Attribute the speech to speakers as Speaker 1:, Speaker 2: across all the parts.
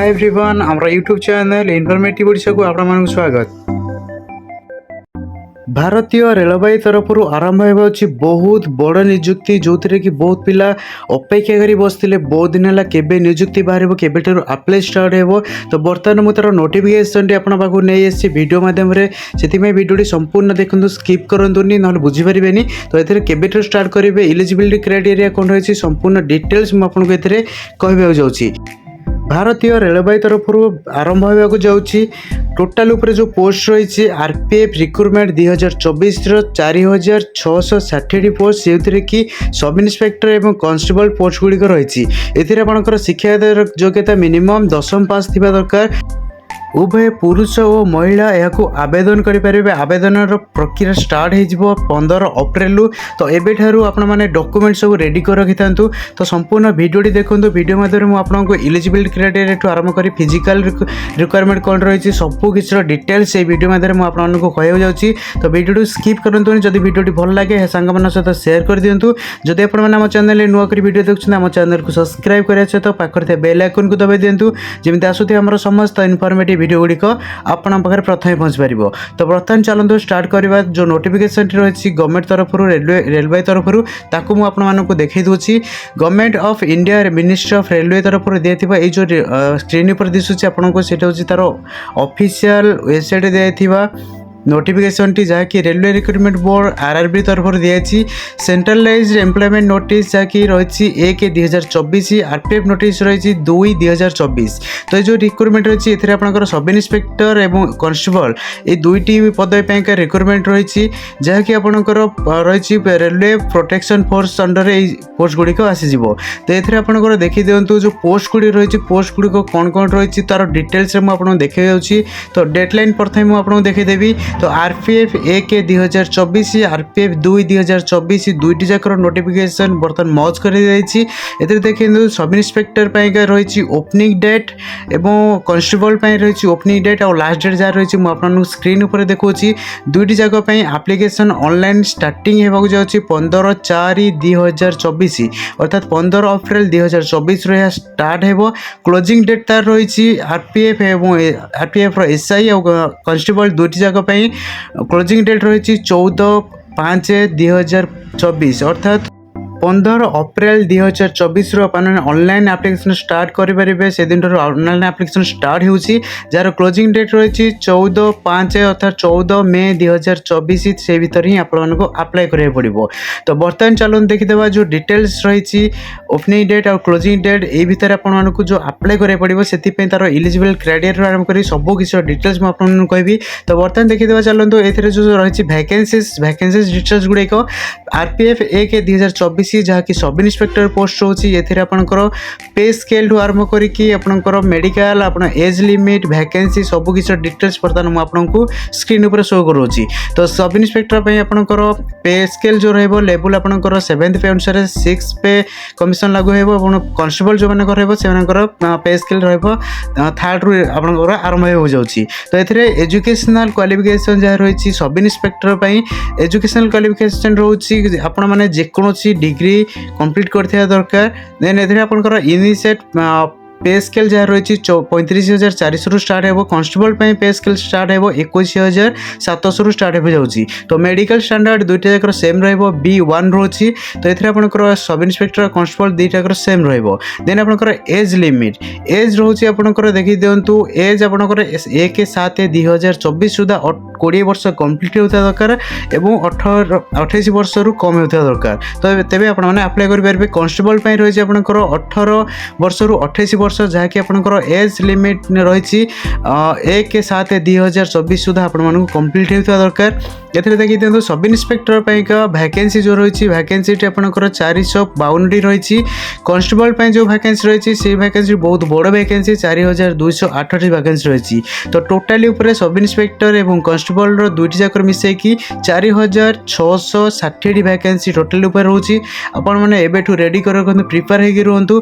Speaker 1: Hi everyone आमर YouTube channel informative Odisha को आपन स्वागत। भारतीय रेलवे तरफ आरंभ होगा बहुत बड़ निजुक्ति जो थी कि बहुत पिला अपेक्षा करी बसते बहुत दिन है केबे निजुक्ति बाहर केबे अप्लाई स्टार्ट हो। तो बर्तमान मुझे तार नोटिफिकेशन आपन पाक नहीं आसी वीडियो माध्यम से वीडियो संपूर्ण देखो स्किप करनी ना बुझीपारे। तो ये केबे स्टार्ट करेंगे इलिजिबिलिटी क्राइटेरिया कौन रही संपूर्ण डिटेल्स मुझे कहवाक जाऊँगी। भारतीय रेलवे तरफ आरंभ होगा जाऊँगी टोटाल उपरे जो पोस्ट रही आरपीएफ रिक्रुटमेंट 2024 4660 पोस्ट से कि सब इन्स्पेक्टर और कांस्टेबल पोस्ट गुड़िक रही एपणकर शिक्षा योग्यता मिनिमम 10वीं पास थी दरकार। उभय पुरुष और महिला यहाँ आवेदन करें। आवेदन प्रक्रिया स्टार्ट हो 15 अप्रैल। तो एबेठारू आपण मैंने डॉक्यूमेंट सब रेडी कर रखी था। तो संपूर्ण वीडियोटी देखो वीडियो मध्यम आपको इलिजिबिलिटी क्राइटेरिया आरंभ कर फिजिकल रिक्वायरमेंट कौन रही सबू किसी डिटेल्स ये वीडियो मध्यम आपको कहवाक जाऊँगी। तो वीडियो स्किप करूँ जब वीडियोटी भल लगे सांग सहित सेयार कर दिंतु। जदि आप चैनल नुआ कर वीडियो देखते आम चैनल को सब्सक्राइब करने सहित पाखे बेल आइकन को दबाई दिंतु जमी आसूँ आम समस्त इनफॉर्मेटिव वीडियो गुड़िक आपण पाखे प्रथम पहुँच पार। तो बर्तमान चलते स्टार्ट करवा जो नोटिफिकेशन रही गवर्नमेंट तरफ रेलवे तरफ ताकू मुझे देखी दूसरी। Government of India ministry of railway तरफ दिया ये जो स्क्रीन पर दिशुची आपको सीटा हूँ तार ऑफिशियल वेबसाइट दिया नोटिफिकेशन टी जहाँकि रेलवे रिक्रुटमेंट बोर्ड आरआरबी तरफ दिखाई सेंट्रलाइज्ड एम्प्लॉयमेंट नोटिस जहाँकि रही 1/2024 आरपीएफ नोटिस रही 2/2024। तो ये जो रिक्रुटमेंट रही है सब इन्स्पेक्टर और कांस्टेबल ये दुईटी पदवी का रिक्रुटमेंट रही जहाँकि आपंकर रही railway protection force under post गुड़िक आसीज। तो ये आपंकर देखी दिंतु जो पोस्ट गुड़ी रही पोस्ट गुड़िक कौन कौन रही तार डिटेल्स मुझे देखा जाऊँगी। तो डेडलाइन प्रथम मुझे देखीदेवी। तो आरपीएफ 1/2024 आरपीएफ 2/2024 दुईटी जाकर नोटिफिकेशन बर्तमान मर्ज कर देखिए सब इन्स्पेक्टर रही ओपनिंग डेट और कांस्टेबल रही ओपनिंग डेट और लास्ट डेट जहाँ रही मुझे स्क्रीन पर देखी दुईटी जाक एप्लिकेशन ऑनलाइन स्टार्टिंग होगा जाऊँगी 15/4/2024 अर्थात 15 अप्रैल 2024 स्टार्ट हो। क्लोजिंग डेट तार रही आरपीएफ आरपीएफ एसआई और कांस्टेबल दुईटी जाक क्लोजिंग डेट रही 14/5/2024 अर्थात 15 अप्रैल 2024 ऑनलाइन एप्लिकेशन स्टार्ट करेंगे से दिन ऑनलाइन एप्लिकेशन स्टार्ट होची जार क्लोजिंग डेट रही 14/5 अर्थात 14 मे 2024 से भीतर ही आपको अप्लाई करा पड़ो। तो बर्तमान चलन देखीदे जो डिटेल्स रही ओपनिंग डेट और क्लोजिंग डेट ये भितर आपको जो अप्लाई करा पड़ो से तार इलिजिबल क्राइटेरिया आरंभ कर सब किसी डिटेल्स मुझे कहबी। तो बर्तमान देखीदे चलते ये जो रही वैकेंसीज डिटेल्स गुड़िक आरपीएफ 1/2024 जहाँकि सब इन्स्पेक्टर पोस्ट होची एथिरे आपनकर पे स्केल ठू आरंभ करिकी आपनकर मेडिकल आपन एज लिमिट वैकेंसी सब किसी डिटेल्स बर्तमान मुझे आपको स्क्रीन पर शो करूँगी। तो सब इन्स्पेक्टर पे आपनकर पे स्केल जो रहिबो लेवल आपनकर 7th पे अनुसार 6 पे कमिशन लागू हेबो। आपन कांस्टेबल जो माने रहइबो सेमानकर पे स्केल रहिबो 3rd रु आपनकर आरंभ हो जाउची। तो एथिरे एजुकेशनल क्वालिफिकेशन जहाँ रही सब इन्स्पेक्टर पे एजुकेशनल क्वालिफिकेशन रोची आपण माने जेकोसी डिग्री कंप्लीट करथिया दरकार। देन एथिरे आपनकर इनिशिएट पे स्केल जहाँ रही 35,400 स्टार्ट हो। कांस्टेबल पे स्केल स्टार्ट हो 21,700 स्टार्ट हो जाऊँगी। तो मेडिकल स्टैंडर्ड दुईटा जाकर सेम रहिबो B1 रोची। तो ये आपंकर सब इन्स्पेक्टर कांस्टेबल दुईटा सेम रहिबो। देन आपंकर एज लिमिट एज रोची आपंकर देखी दिंतु एज आपंकर 1/7/2024 सुधा 20 वर्ष कंप्लीट होता दरकार और 28 वर्ष रु कम होता दरकार। तो तेज आप अप्लाई करेंगे। कांस्टेबल रही आपंकर 18 वर्ष रु 28 वर्ष जहाँकि आपंकर एज लिमिट रही 1/7/2024 सुधा आपको कंप्लीट होता दरकार। ये देखी दिखाँ सब इन्स्पेक्टर का वैकेंसी जो रही वैकेंसी आपंकर 452 रही। कांस्टेबल जो वैकेंसी रही से वैकेंसी बहुत बड़ वैकेंसी 4208 वैकेंसी रही। तो टोटाली सब इन्स्पेक्टर और कांस्टेबल कन्स्टेबल दुईटी जाक मिसेकी 4660 वैकेंसी टोटाल उपर रोचे। आपण मैंने एबेठू रेडी कर प्रिपेयर होगी रुहतु।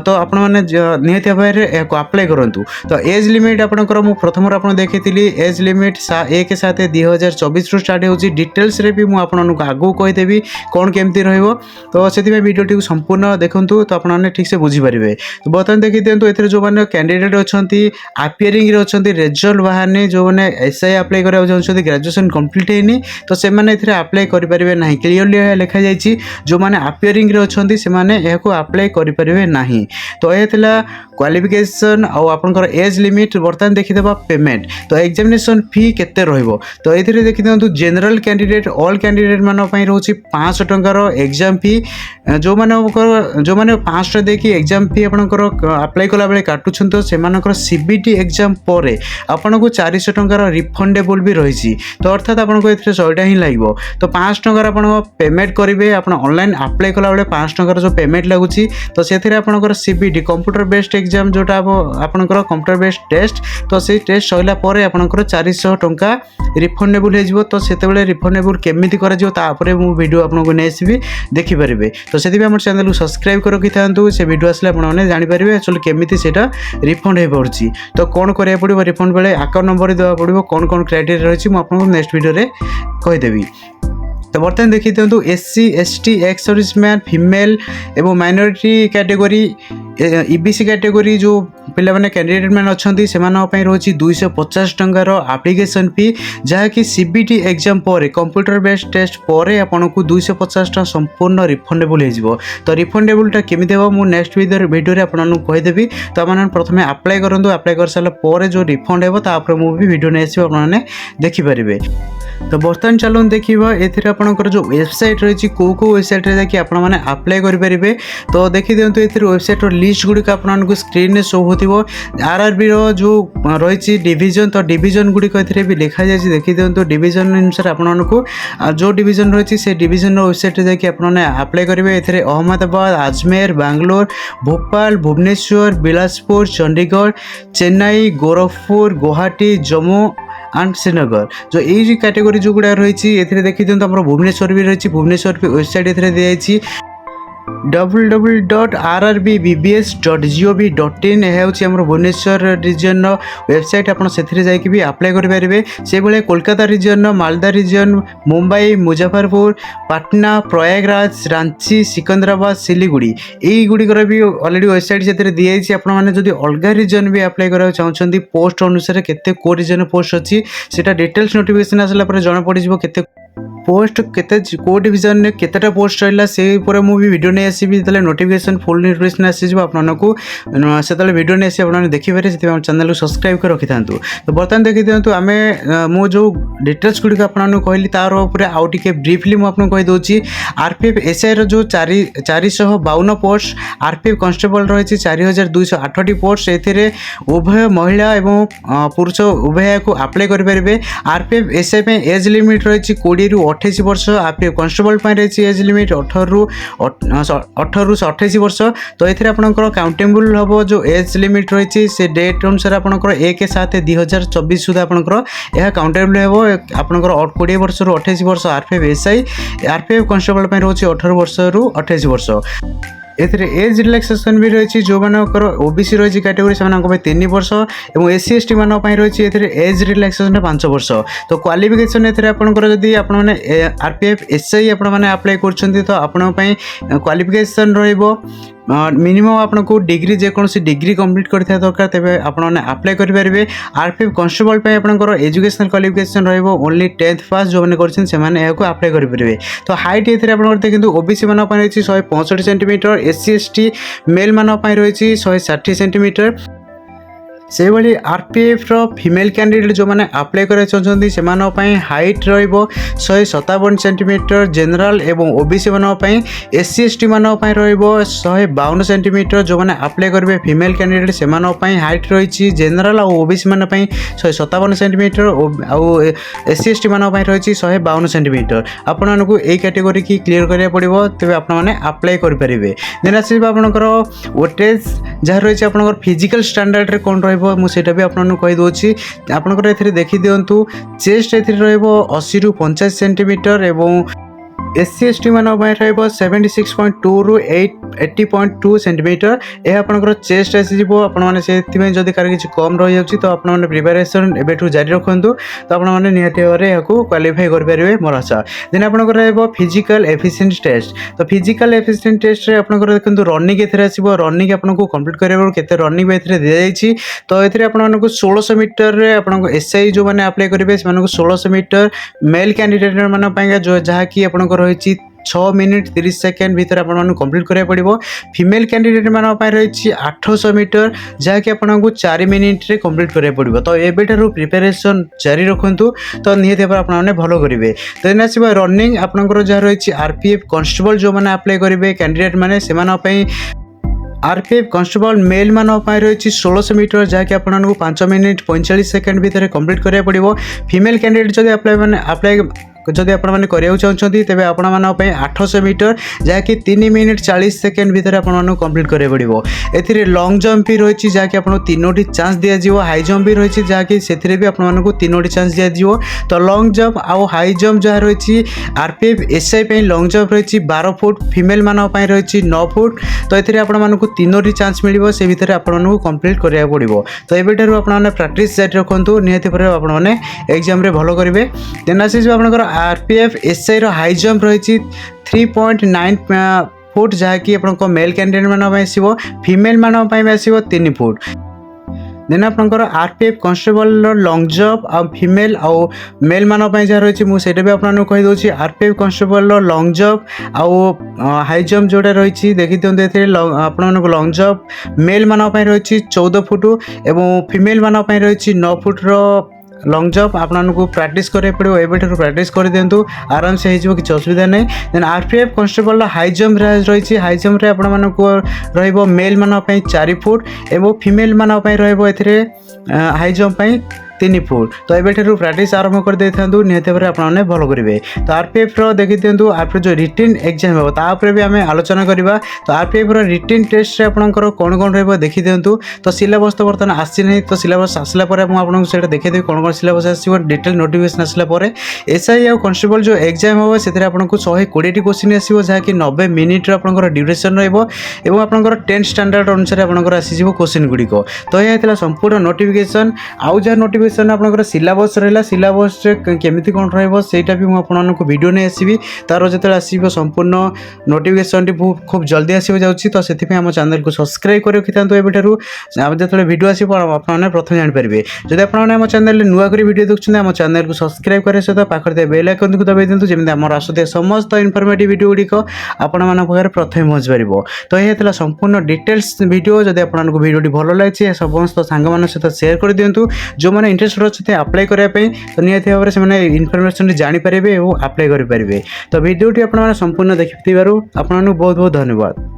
Speaker 1: तो आपण मैंने निहत भाव में अप्लाई करूँ। तो एज लिमिट आपंकर मुझे प्रथम आप देखी एज लिमिट 1/7/2024 रु स्टार्ट हो। डिटेल्स रे भी मुझे आगू कहीदेवी कौन केमती रहिबो। तो से वीडियो संपूर्ण देखूँ तो आपने ठीक से बुझीपारे। तो बर्तमान देखी दिखाँ ए जो मैंने कैंडिडेट अच्छा आपियरिंग अच्छा रिजल्ट बाहरनी जो मैंने एसआई अप्लाई करा चाहते ग्रेजुएशन कंप्लीट होनी तो से अप्लाई करेंगे ना। क्लीयरली लिखा जाइए जो मैंने आपियरिंग अच्छा से अप्लाई करेंगे ना। तो यह क्वालिफिकेशन आउ एज लिमिट। बर्तमान देखीदे पेमेंट। तो एग्जामिनेशन फी केते रहिबो। तो ये देखी दिखाँ जनरल कैंडिडेट ऑल कैंडिडेट मानी रोचे 500 टंकार एग्जाम फी। जो मैंने 500 देखिए एग्जाम फी आपंकर अप्लाई कला बेले काटुछन तो सेमानकर सीबीटी एग्जाम पर आपन को 400 टंकार रिफंडेबल भी रही। तो अर्थात आपको ये 100 ही लगे। तो 500 टंकार आप पेमेंट करेंगे। आप ऑनलाइन अप्लाई कला बेले 500 टंकार जो पेमेंट लगुच तो से आपंकर सीबीटी कंप्यूटर बेस्ड एग्जाम जोटा आपंकर कंप्यूटर बेस्ड टेस्ट तो से टेस्ट सैला पर आपंकर 400 टंका रिफंडेबल हो। तो से रिफंडेबल केमिति कर मु वीडियो आपको नहीं आसबि देखिपारे। तो से आम चैनल को सब्सक्राइब कर रखी था से वीडियो आसले आपने जानीपारे एक्चुअली केमिति सेटा रिफंड हो पड़ी। तो कौन करा पड़ो रिफंड बेले अकाउंट नंबर देवा पड़ो कौन कौन क्राइटेरिया रही है आपको नेक्स्ट वीडियो रे कहीदेवी। तो बर्तमान देखी दिखाँ SC ST ex serviceman female एवं माइनॉरिटी कैटेगरी ईबीसी कैटेगरी जो पिला माने कैंडिडेट मैंने अच्छा से रोची 250 टंकार एप्लिकेशन फी जहाँकि सीबीटी एग्जाम पर कंप्यूटर बेस्ड टेस्ट पर आपन को 250 टका संपूर्ण रिफंडेबल हो। तो रिफंडेबलटा केमी हे मुझे नेक्स्ट वीडियो आपको कहीदेवी। तो आपने प्रथम अप्लाई करूँ अप्लाई कर सारा पर जो रिफंड हो मुझे वीडियो नहीं आसो आपने देखिपारे। तो बर्तमान चलो देखा ए आपंकर जो वेबसाइट रही कौ वेबसाइट जाकि आपने अप्लाई करेंगे। तो देखी दिखाँ ये वेबसाइट लिस्ट गुड़िक आपको स्क्रीन में शो हो। आरआरबी जो रही डिवीजन तो डिवीजन गुड़िक भी लिखा जाए। देखी दिखाँ डिवीजन अनुसार आपको जो डिवीजन रही से डिवीजन वेबसाइट जाकि आपने अप्लाई करेंगे। ए अहमदाबाद अजमेर बांग्लोर भोपाल भुवनेश्वर बिलासपुर चंडीगढ़ चेन्नई गोरखपुर गुवाहाटी जम्मू एंड श्रीनगर जो ये कैटेगरी जो गुड़ा रही है देखी दिखाँ आम भुवनेश्वर भी रही। भुवनेश्वर भी वेबसाइट ए दिखाई www.rrbbbs.gov.in यह हूँ भुवनेश्वर रिजन वेबसाइट आप भी अप्लाई करेंगे। से भाई कोलकाता रिजन मालदा रिजन मुंबई मुजफ्फरपुर पटना प्रयागराज रांची सिकंदराबाद सिलीगुड़ी यही गुड़िकर भी अलरेडी वेबसाइट से दिखाई। आपने अलग रिजन भी अप्लाई करा चाहते पोस्ट अनुसार केते को रिजन पोस्ट अच्छी से डिटेल्स नोटिफिकेशन आसला जना पड़ केते पोस्ट केते को डिवीजन में केतेटा पोस्ट रहा से मुझे वीडियो नहीं आसबि जो नोटिफिकेशन फुल नोटिफिकेशन आसीज आपको से वीडियो नहीं आसी आपने देखिपारे। से चैनल को सब्सक्राइब कर रखी था। तो बर्तमान देखी दिखाँ आम मु जो डिटेल्स गुड़िक आपको कहली तार आउ टे ब्रीफली मुझे कहीदे। आरपीएफ एसआई रो 452 पोस्ट आरपीएफ कन्स्टेबल रही 4208 पोस्ट ए उभय महिला और पुरुष उभय को अप्लाई करेंगे। आरपीएफ एसआई में एज लिमिट रही 20 ରୁ 28 वर्ष आरपीएफ कन्स्टेबल रही एज लिमिट 18 ରୁ 28 वर्ष। तो ये आपंकर काउंटेबल हम जो एज लिमिट रही से डेट अनुसार आपंकर 1/7/2024 सुधा आपंकर यह काउंटेबल हम आपंकर 20 वर्ष ରୁ 28 वर्ष आरपीएफ एसआई आरपीएफ कन्स्टेबल रोचे 18 वर्ष ରୁ 28 वर्ष। एज रिलैक्सेशन भी रही जो मानकर ओबीसी रही कैटेगरी से 3 वर्ष और एससी एसटी मान रही एज रिलैक्सेशन 5 वर्ष। तो क्वालिफिकेशन आपंकर जदि आपने आरपीएफ एसआई आपने अप्लाई कर आपण क्वालिफिकेशन रहिबो मिनिमम आपको डिग्री जेकोसी डिग्री कंप्लीट करता दरकार तेरे आपने अप्लाई करेंगे। आरपीएफ कन्स्टेबल आपंकर एजुकेशनल क्वालिफिकेशन ओनली 10th पास जो मैंने कर अप्लाई करेंगे। तो हाइट ये देखते ओबीसी मान रही 165 सेंटीमीटर एससी एसटी मेल मान रही 160 सेंटीमीटर। से भाई आरपीएफ फीमेल कैंडिडेट जो मैंने अप्लाई कर चाहते से हाइट रही सेंटीमीटर जनरल एवं ओबीसी मानी एससी एसटी मान रही 152 सेंटीमीटर जो मैंने अप्लाई करेंगे। फीमेल कैंडिडेट से हाइट रही जनरल और ओबीसी मान 157 सेंटीमीटर और एससी एसटी मान रही 152 सेंटीमीटर। आपको यही कैटेगरी की क्लीयर करा पड़ो तेज आपने अप्लाई करेंगे। देन आसपा आपंकर वेटेज जहाँ रही फिजिकल स्टैंडर्ड कौन रही मुझे भी आपको कहीदे आपंकर ए देखी दिंतु चेस्ट ए 80 ରୁ 85 सेंटीमीटर एवं SC ST मान 76.2 ରୁ 80.2 सेंटीमीटर यह आपंकर चेस्ट आसीजो आपने जदि कार किसी कम रही जाऊँगी तो आपने प्रिपेरेसन एवं जारी रखु तो आपने निहत भाव में क्वालिफाई करेंगे मोर आशा देन आपंकर फिजिकल एफिशिएंट टेस्ट तो फिजिकल एफिशिएंट टेस्ट रे आपंकर देखो रनिंग ए आसो रनिंग आपको कंप्लीट करेंगे केते रनिंग ए दी जाइए तो ये आपको 1600 मीटर आपको SI जो मैंने अप्लाई करेंगे से 1600 मीटर मेल कैंडिडेट माना जो जहाँकि आपंकर रही 6 मिनिट 30 सेकेंड भितर आपको कंप्लीट करा पड़ो फीमेल कैंडिडेट मान रही 800 मीटर जहाँकि आपको 4 मिनिट रे कंप्लीट करा पड़ो तो एबेठारु प्रिपेरेसन जारी रखु तो निहत आपने भल करेंगे तो इन आसो रनिंग आपंकर जहाँ रही RPF कॉन्स्टेबल जो मैंने अप्लाई करेंगे कैंडिडेट मैंने RPF कॉन्स्टेबल मेल मान रही 1600 मीटर जहाँकि आपको 5 मिनिट 45 सेकेंड भितर कंप्लीट करा पड़ो फीमेल कैंडिडेट जब अप्लाई जदि आपने कराया चाहते तेज आपण 800 मीटर जहाँकि 3 मिनिट 40 सेकेंड भितर आपको कंप्लीट करा पड़ो ए लॉन्ग जंप भी रही जहाँकि आपको 3टी चांस दिज्व हाई जंप भी रही जहाँकि से भी आपको 3टी चांस दिज्व तो लॉन्ग जंप आउ हाई जंप जहाँ रही RPF SI लॉन्ग जंप रही 12 फुट फीमेल मान रही 9 फुट तो ये आपको 3टी चांस मिल से भितर आपको कंप्लीट करा पड़ो तो एबेठारु आपने प्रैक्टिस जारी रखु निहत भाव आपने एग्जाम भल करेंगे देन आसी आपंकर RPF SI रो हाई जंप रही 3.9 फुट जहाँकि आपको मेल कैंडिडेट मान आसो फीमेल मान आसो 3 फुट देन आपंकर RPF कॉन्स्टेबल लॉन्ग जंप आ फीमेल आउ मेल मान जहाँ रही मुझे भी आपको कहीदे RPF कॉन्स्टेबल लॉन्ग जंप आउ हाई जंप जोड़ा रही देखी दिखाते आपको लॉन्ग जंप मेल मान रही 14 फुट एवं फीमेल मान रही 9 फुट लॉन्ग जंप आपको प्रैक्टिस करें पड़ो एबेठारु प्रैक्टिस कर दिंतु आराम से हो किसी असुविधा नहीं then RPF constable high jump रही हाई जंप रे आपको मेल मान 4 फुट एवं फीमेल मान हाई जंप 3 फुट तो एबेठारु प्रैक्टिस आरंभ कर दे था निहत भाव आपने भल करेंगे तो RPF देखी दिंतु RPF जो रिटन एग्जाम हो तापर भी आम आलोचना करवा तो RPF रिटन टेस्ट रे आपंकर कौन कौन रही देखी दिंतु तो सिलेबस तो बर्तमान आसी नहीं तो सिलेबस आसला आपको देखी कौन कौन सिलेबस आसो डिटेल नोटिफिकेशन आसला SI आ कॉन्स्टेबल जो एग्जाम हो से आपको 120 क्वेश्चन आसो जहाँकि 90 मिनिट आपंकर ड्यूरेशन रहा आपंकर 10 स्टैंडर्ड अनुसार आपंकर आसीज क्वेश्चन गुड़िक तो यह संपूर्ण नोटिफिकेशन आउ जहाँ नोटिफिकेशन आपंकर सिलेबस रहा सिलेबस केमिति कौन रहीटा भी मुझे वीडियो नहीं आसवि तार जो आसो संपूर्ण नोटिफिकेशन खूब जल्दी आसो जाऊँगी तो से आम चैनल को सब्सक्राइब कर रखी था एबेठारु जो वीडियो आसो आपने प्रथम जानीपारे जब आपने आम चैनल नुआ कर वीडियो देखते आम चैनल को सब्सक्राइब करने सहित पाखे बेल आइकन को दबाई दिंतु जमी आम आसुଥିବା समस्त इनफॉर्मेटिव वीडियो गुड़िक आपण पाखे प्रथम पहुँच पार तो यह संपूर्ण डिटेल्स वीडियो जब आपको वीडियो भल लगे समस्त सांग सहित शेयर कर दिंतु जो मैंने इंटरेस्ट अच्छे अप्लाई करने तो निहत भाव में इनफर्मेशन जानीपारे और अप्लाई करेंगे तो वीडियोटी आपने संपूर्ण देखिथिबारु आपको बहुत बहुत धन्यवाद।